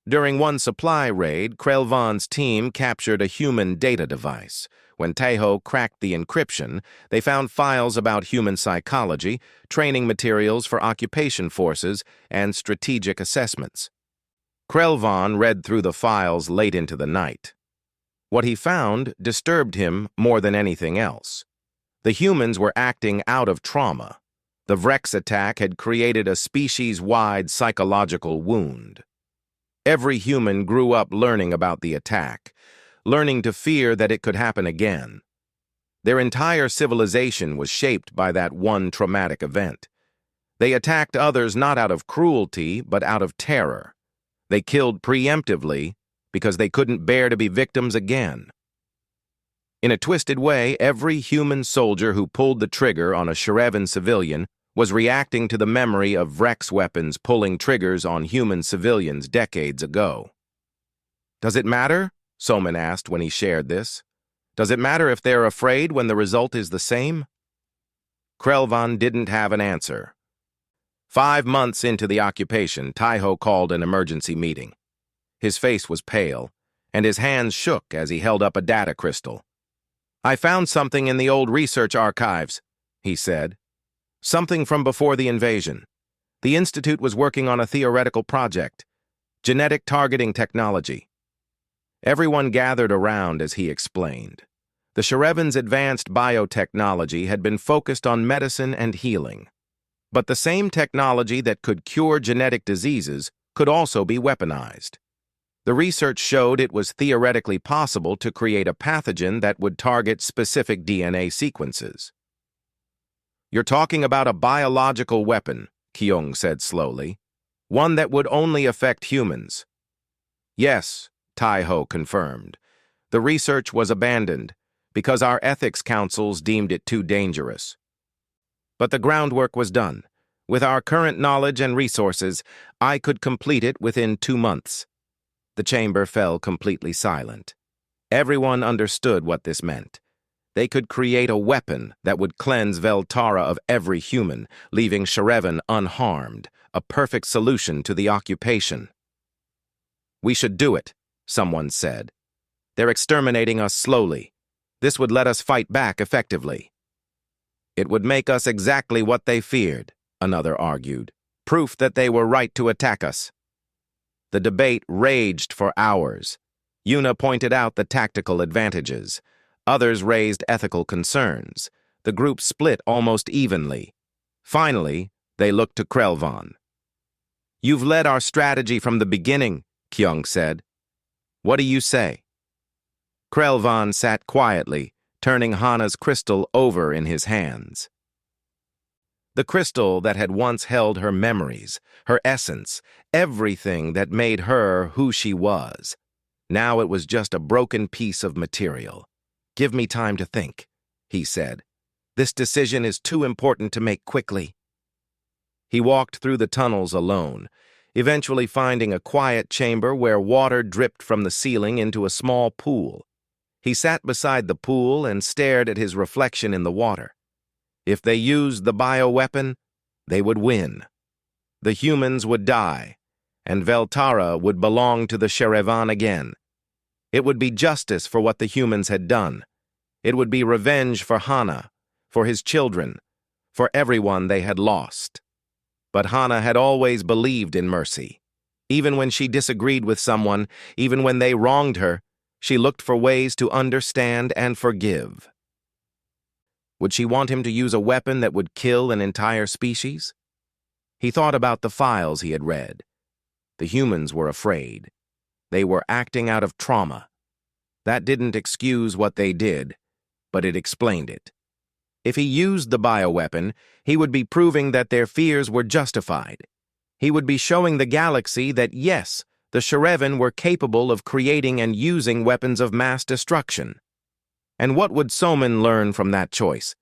During one supply raid, Krelvan's team captured a human data device. When Taiho cracked the encryption, they found files about human psychology, training materials for occupation forces, and strategic assessments. Krelvan read through the files late into the night. What he found disturbed him more than anything else. The humans were acting out of trauma. The Vrex attack had created a species-wide psychological wound. Every human grew up learning about the attack, learning to fear that it could happen again. Their entire civilization was shaped by that one traumatic event. They attacked others not out of cruelty, but out of terror. They killed preemptively because they couldn't bear to be victims again. In a twisted way, every human soldier who pulled the trigger on a Shreven civilian was reacting to the memory of Vrex weapons pulling triggers on human civilians decades ago. "Does it matter?" Soman asked when he shared this. "Does it matter if they're afraid when the result is the same?" Krelvan didn't have an answer. 5 months into the occupation, Taiho called an emergency meeting. His face was pale, and his hands shook as he held up a data crystal. "I found something in the old research archives," he said. "Something from before the invasion. The Institute was working on a theoretical project, genetic targeting technology." Everyone gathered around as he explained. The Shreven's advanced biotechnology had been focused on medicine and healing. But the same technology that could cure genetic diseases could also be weaponized. The research showed it was theoretically possible to create a pathogen that would target specific DNA sequences. "You're talking about a biological weapon," Kyung said slowly. "One that would only affect humans." "Yes," Taiho confirmed. "The research was abandoned because our ethics councils deemed it too dangerous. But the groundwork was done. With our current knowledge and resources, I could complete it within 2 months." The chamber fell completely silent. Everyone understood what this meant. They could create a weapon that would cleanse Veltara of every human, leaving Shreven unharmed, a perfect solution to the occupation. "We should do it," someone said. "They're exterminating us slowly. This would let us fight back effectively." "It would make us exactly what they feared," another argued. "Proof that they were right to attack us." The debate raged for hours. Yuna pointed out the tactical advantages. Others raised ethical concerns. The group split almost evenly. Finally, they looked to Krelvan. "You've led our strategy from the beginning," Kyung said. "What do you say?" Krelvan sat quietly, turning Hana's crystal over in his hands. The crystal that had once held her memories, her essence, everything that made her who she was. Now it was just a broken piece of material. "Give me time to think," he said. "This decision is too important to make quickly." He walked through the tunnels alone, eventually finding a quiet chamber where water dripped from the ceiling into a small pool. He sat beside the pool and stared at his reflection in the water. If they used the bioweapon, they would win. The humans would die, and Veltara would belong to the Shreven again. It would be justice for what the humans had done. It would be revenge for Hana, for his children, for everyone they had lost. But Hana had always believed in mercy. Even when she disagreed with someone, even when they wronged her, she looked for ways to understand and forgive. Would she want him to use a weapon that would kill an entire species? He thought about the files he had read. The humans were afraid. They were acting out of trauma. That didn't excuse what they did, but it explained it. If he used the bioweapon, he would be proving that their fears were justified. He would be showing the galaxy that, yes, the Shreven were capable of creating and using weapons of mass destruction. And what would Soman learn from that choice?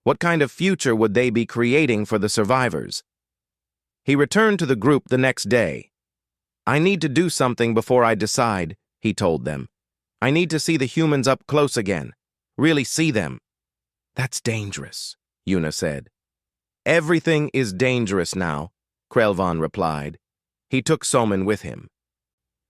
What kind of future would they be creating for the survivors? He returned to the group the next day. "I need to do something before I decide," he told them. "I need to see the humans up close again. Really see them." "That's dangerous," Yuna said. "Everything is dangerous now," Krelvan replied. He took Soman with him.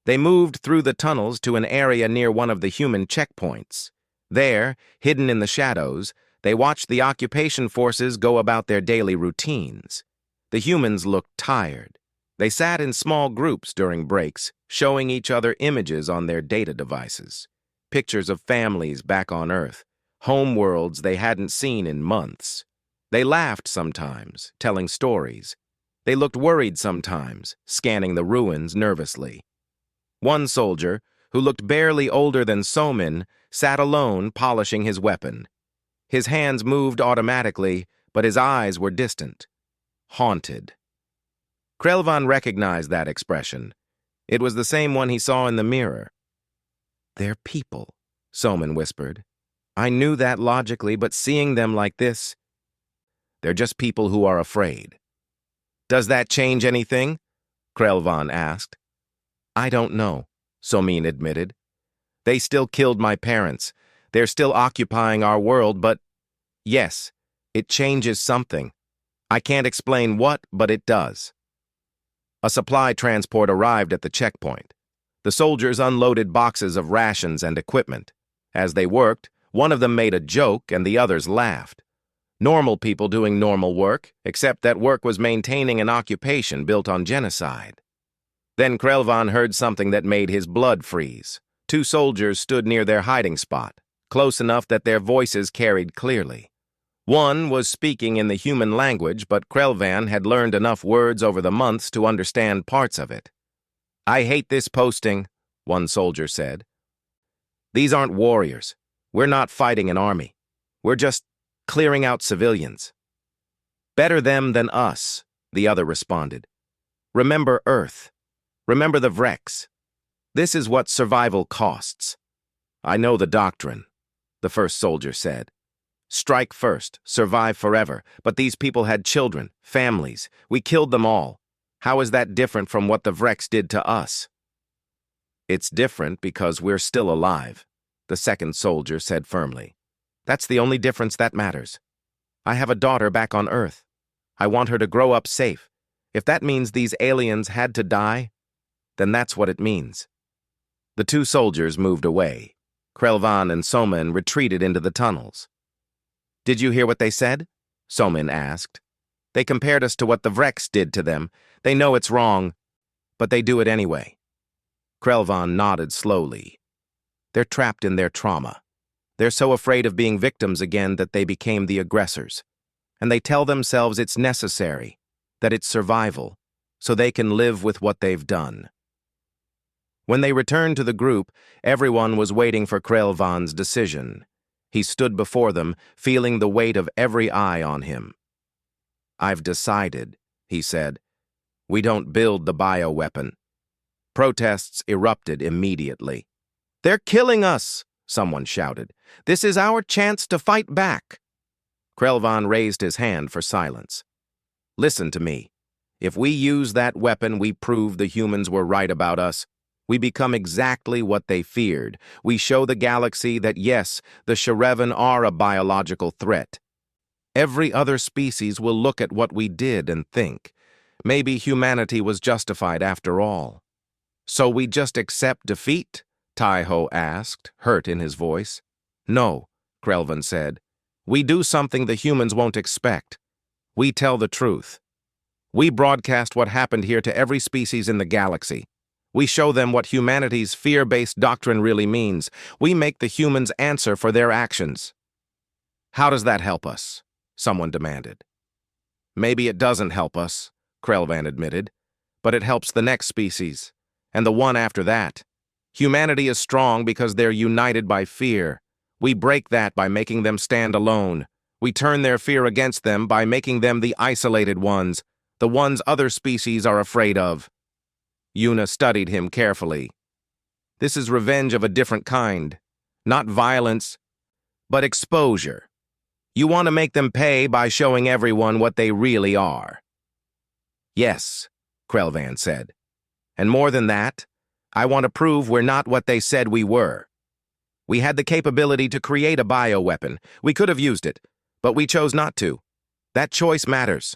They moved through the tunnels to an area near one of the human checkpoints. There, hidden in the shadows, they watched the occupation forces go about their daily routines. The humans looked tired. They sat in small groups during breaks, showing each other images on their data devices. Pictures of families back on Earth, home worlds they hadn't seen in months. They laughed sometimes, telling stories. They looked worried sometimes, scanning the ruins nervously. One soldier, who looked barely older than Soman, sat alone polishing his weapon. His hands moved automatically, but his eyes were distant. Haunted. Krelvan recognized that expression. It was the same one he saw in the mirror. "They're people," Soman whispered. "I knew that logically, but seeing them like this, they're just people who are afraid." "Does that change anything?" Krelvan asked. "I don't know," Somin admitted. "They still killed my parents. They're still occupying our world, but yes, it changes something. I can't explain what, but it does." A supply transport arrived at the checkpoint. The soldiers unloaded boxes of rations and equipment. As they worked, one of them made a joke and the others laughed. Normal people doing normal work, except that work was maintaining an occupation built on genocide. Then Krelvan heard something that made his blood freeze. Two soldiers stood near their hiding spot, close enough that their voices carried clearly. One was speaking in the human language, but Krelvan had learned enough words over the months to understand parts of it. "I hate this posting," one soldier said. "These aren't warriors. We're not fighting an army. We're just clearing out civilians." "Better them than us," the other responded. "Remember Earth. Remember the Vrex. This is what survival costs." "I know the doctrine," the first soldier said. "Strike first, survive forever. But these people had children, families. We killed them all. How is that different from what the Vrex did to us?" "It's different because we're still alive," the second soldier said firmly. "That's the only difference that matters. I have a daughter back on Earth. I want her to grow up safe. If that means these aliens had to die, then that's what it means." The two soldiers moved away. Krelvan and Soman retreated into the tunnels. "Did you hear what they said?" Soman asked. "They compared us to what the Vrex did to them. They know it's wrong, but they do it anyway." Krelvan nodded slowly. They're trapped in their trauma. They're so afraid of being victims again that they became the aggressors. And they tell themselves it's necessary, that it's survival, so they can live with what they've done. When they returned to the group, everyone was waiting for Krelvan's decision. He stood before them, feeling the weight of every eye on him. "I've decided," he said. "We don't build the bioweapon." Protests erupted immediately. "They're killing us!" someone shouted. "This is our chance to fight back." Krelvan raised his hand for silence. "Listen to me. If we use that weapon, we prove the humans were right about us. We become exactly what they feared. We show the galaxy that, yes, the Shreven are a biological threat. Every other species will look at what we did and think, maybe humanity was justified after all." "So we just accept defeat?" Taiho asked, hurt in his voice. "No," Krelvan said. "We do something the humans won't expect. We tell the truth. We broadcast what happened here to every species in the galaxy. We show them what humanity's fear-based doctrine really means. We make the humans answer for their actions." "How does that help us?" someone demanded. "Maybe it doesn't help us," Krelvan admitted, "but it helps the next species, and the one after that. Humanity is strong because they're united by fear. We break that by making them stand alone. We turn their fear against them by making them the isolated ones, the ones other species are afraid of. Yuna studied him carefully. This is revenge of a different kind. Not violence, but exposure. You want to make them pay by showing everyone what they really are. Yes, Krelvan said. And more than that, I want to prove we're not what they said we were. We had the capability to create a bioweapon. We could have used it, but we chose not to. That choice matters.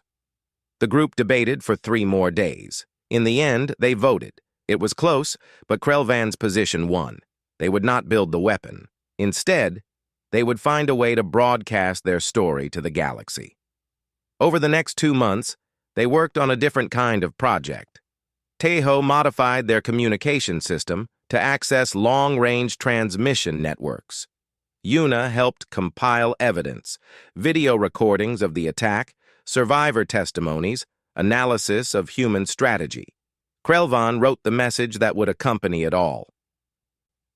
The group debated for 3 more days. In the end, they voted. It was close, but Krelvan's position won. They would not build the weapon. Instead, they would find a way to broadcast their story to the galaxy. Over the next 2 months, they worked on a different kind of project. Tejo modified their communication system to access long-range transmission networks. Yuna helped compile evidence, video recordings of the attack, survivor testimonies, analysis of human strategy. Krelvan wrote the message that would accompany it all.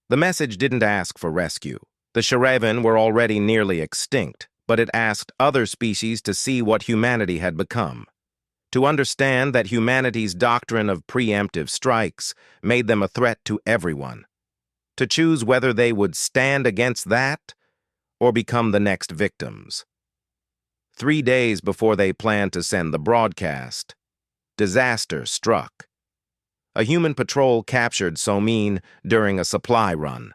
The message didn't ask for rescue. The Shreven were already nearly extinct, but it asked other species to see what humanity had become. To understand that humanity's doctrine of preemptive strikes made them a threat to everyone. To choose whether they would stand against that or become the next victims. 3 days before they planned to send the broadcast, disaster struck. A human patrol captured Somin during a supply run.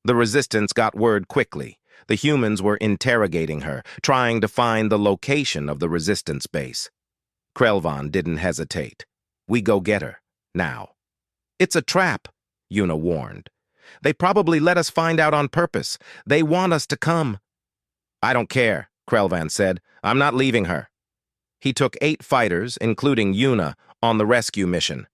The Resistance got word quickly. The humans were interrogating her, trying to find the location of the Resistance base. Krelvan didn't hesitate. We go get her, now. It's a trap, Yuna warned. They probably let us find out on purpose. They want us to come. I don't care, Krelvan said. I'm not leaving her. He took 8 fighters, including Yuna, on the rescue mission.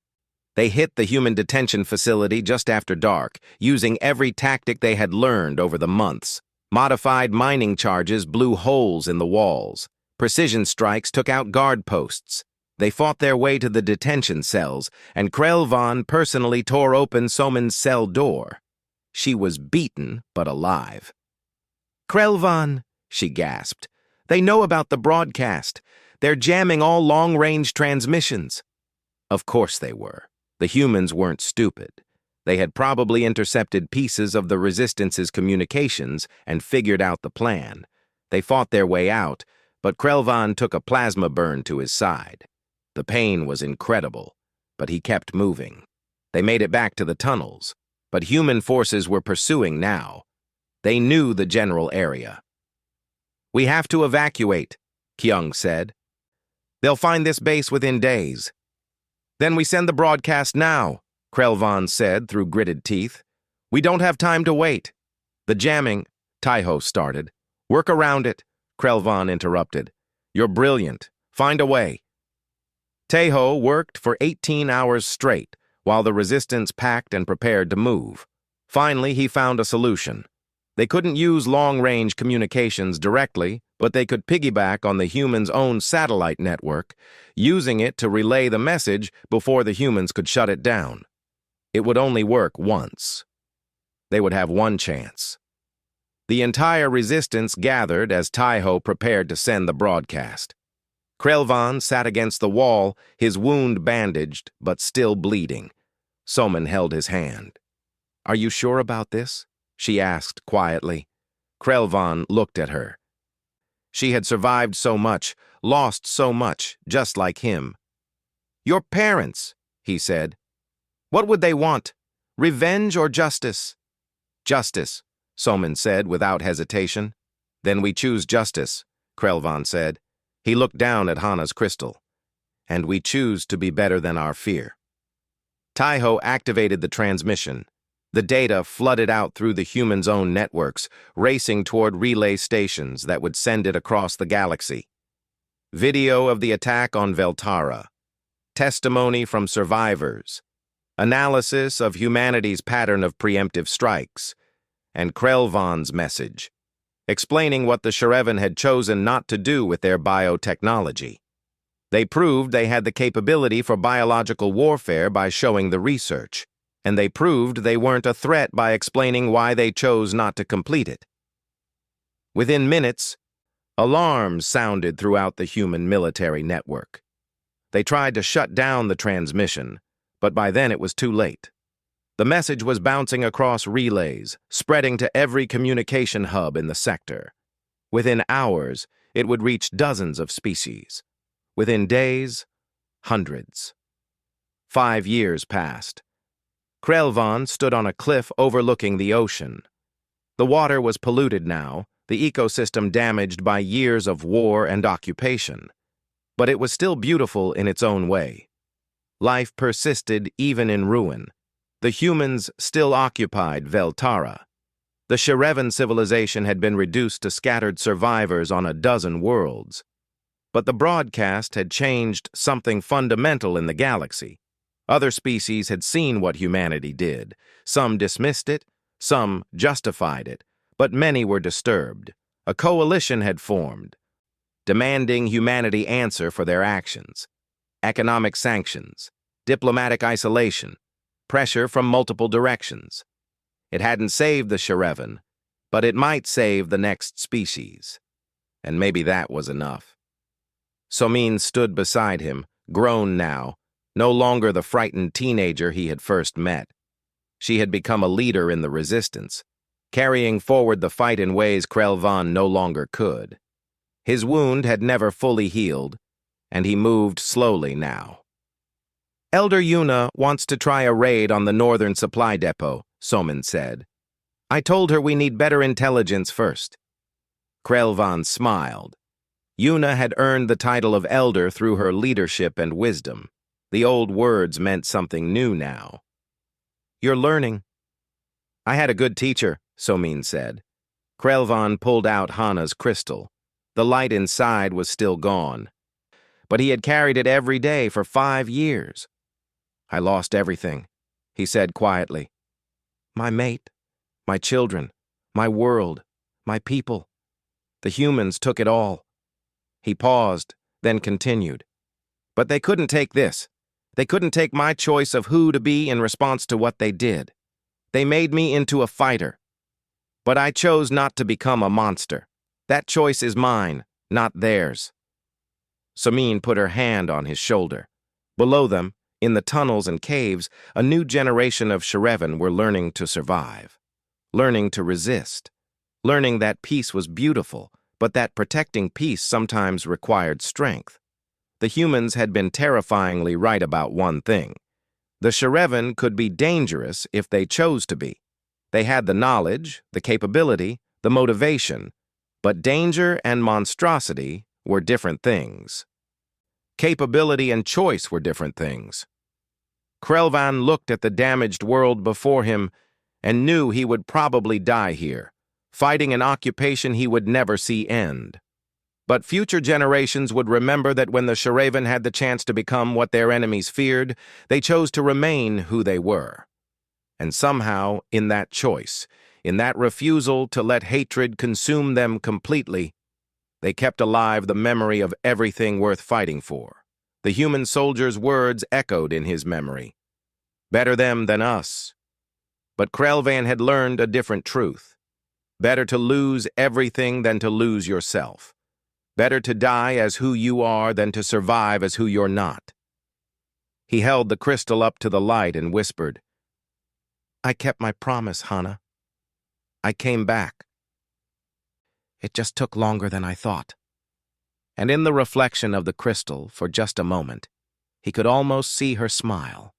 They hit the human detention facility just after dark, using every tactic they had learned over the months. Modified mining charges blew holes in the walls. Precision strikes took out guard posts. They fought their way to the detention cells, and Krelvan personally tore open Somin's cell door. She was beaten, but alive. Krelvan, she gasped. They know about the broadcast. They're jamming all long-range transmissions. Of course they were. The humans weren't stupid. They had probably intercepted pieces of the Resistance's communications and figured out the plan. They fought their way out, but Krelvan took a plasma burn to his side. The pain was incredible, but he kept moving. They made it back to the tunnels, but human forces were pursuing now. They knew the general area. We have to evacuate, Kyung said. They'll find this base within days. Then we send the broadcast now, Krelvan said through gritted teeth. We don't have time to wait. The jamming, Tejo started. Work around it, Krelvan interrupted. You're brilliant. Find a way. Tejo worked for 18 hours straight while the Resistance packed and prepared to move. Finally, he found a solution. They couldn't use long-range communications directly, but they could piggyback on the humans' own satellite network, using it to relay the message before the humans could shut it down. It would only work once. They would have one chance. The entire Resistance gathered as Tejo prepared to send the broadcast. Krelvan sat against the wall, his wound bandaged, but still bleeding. Somin held his hand. Are you sure about this? She asked quietly. Krelvan looked at her. She had survived so much, lost so much, just like him. Your parents, he said. What would they want? Revenge or justice? Justice, Somin said without hesitation. Then we choose justice, Krelvan said. He looked down at Hana's crystal. And we choose to be better than our fear. Tejo activated the transmission. The data flooded out through the humans' own networks, racing toward relay stations that would send it across the galaxy. Video of the attack on Veltara. Testimony from survivors. Analysis of humanity's pattern of preemptive strikes. And Krelvan's message, explaining what the Shreven had chosen not to do with their biotechnology. They proved they had the capability for biological warfare by showing the research. and they proved they weren't a threat by explaining why they chose not to complete it. Within minutes, alarms sounded throughout the human military network. They tried to shut down the transmission, but by then it was too late. The message was bouncing across relays, spreading to every communication hub in the sector. Within hours, it would reach dozens of species. Within days, hundreds. 5 years passed. Krelvan stood on a cliff overlooking the ocean. The water was polluted now, the ecosystem damaged by years of war and occupation. But it was still beautiful in its own way. Life persisted even in ruin. The humans still occupied Veltara. The Sherevan civilization had been reduced to scattered survivors on a dozen worlds. But the broadcast had changed something fundamental in the galaxy. Other species had seen what humanity did. Some dismissed it, some justified it, but many were disturbed. A coalition had formed, demanding humanity answer for their actions. Economic sanctions, diplomatic isolation, pressure from multiple directions. It hadn't saved the Sherevan, but it might save the next species. And maybe that was enough. Somin stood beside him, grown now, no longer the frightened teenager he had first met. She had become a leader in the resistance, carrying forward the fight in ways Krelvan no longer could. His wound had never fully healed, and he moved slowly now. Elder Yuna wants to try a raid on the northern supply depot, Somin said. I told her we need better intelligence first. Krelvan smiled. Yuna had earned the title of elder through her leadership and wisdom. The old words meant something new now. You're learning. I had a good teacher, Somin said. Krelvan pulled out Hana's crystal. The light inside was still gone. But he had carried it every day for 5 years. I lost everything, he said quietly. My mate, my children, my world, my people. The humans took it all. He paused, then continued. But they couldn't take this. They couldn't take my choice of who to be in response to what they did. They made me into a fighter. But I chose not to become a monster. That choice is mine, not theirs. Somin put her hand on his shoulder. Below them, in the tunnels and caves, a new generation of Sherevan were learning to survive, learning to resist, learning that peace was beautiful, but that protecting peace sometimes required strength. The humans had been terrifyingly right about one thing. The Sherevan could be dangerous if they chose to be. They had the knowledge, the capability, the motivation, but danger and monstrosity were different things. Capability and choice were different things. Krelvan looked at the damaged world before him and knew he would probably die here, fighting an occupation he would never see end. But future generations would remember that when the Sherevan had the chance to become what their enemies feared, they chose to remain who they were. And somehow, in that choice, in that refusal to let hatred consume them completely, they kept alive the memory of everything worth fighting for. The human soldier's words echoed in his memory. Better them than us. But Krelvan had learned a different truth. Better to lose everything than to lose yourself. Better to die as who you are than to survive as who you're not. He held the crystal up to the light and whispered, I kept my promise, Hana. I came back. It just took longer than I thought. And in the reflection of the crystal, for just a moment, he could almost see her smile.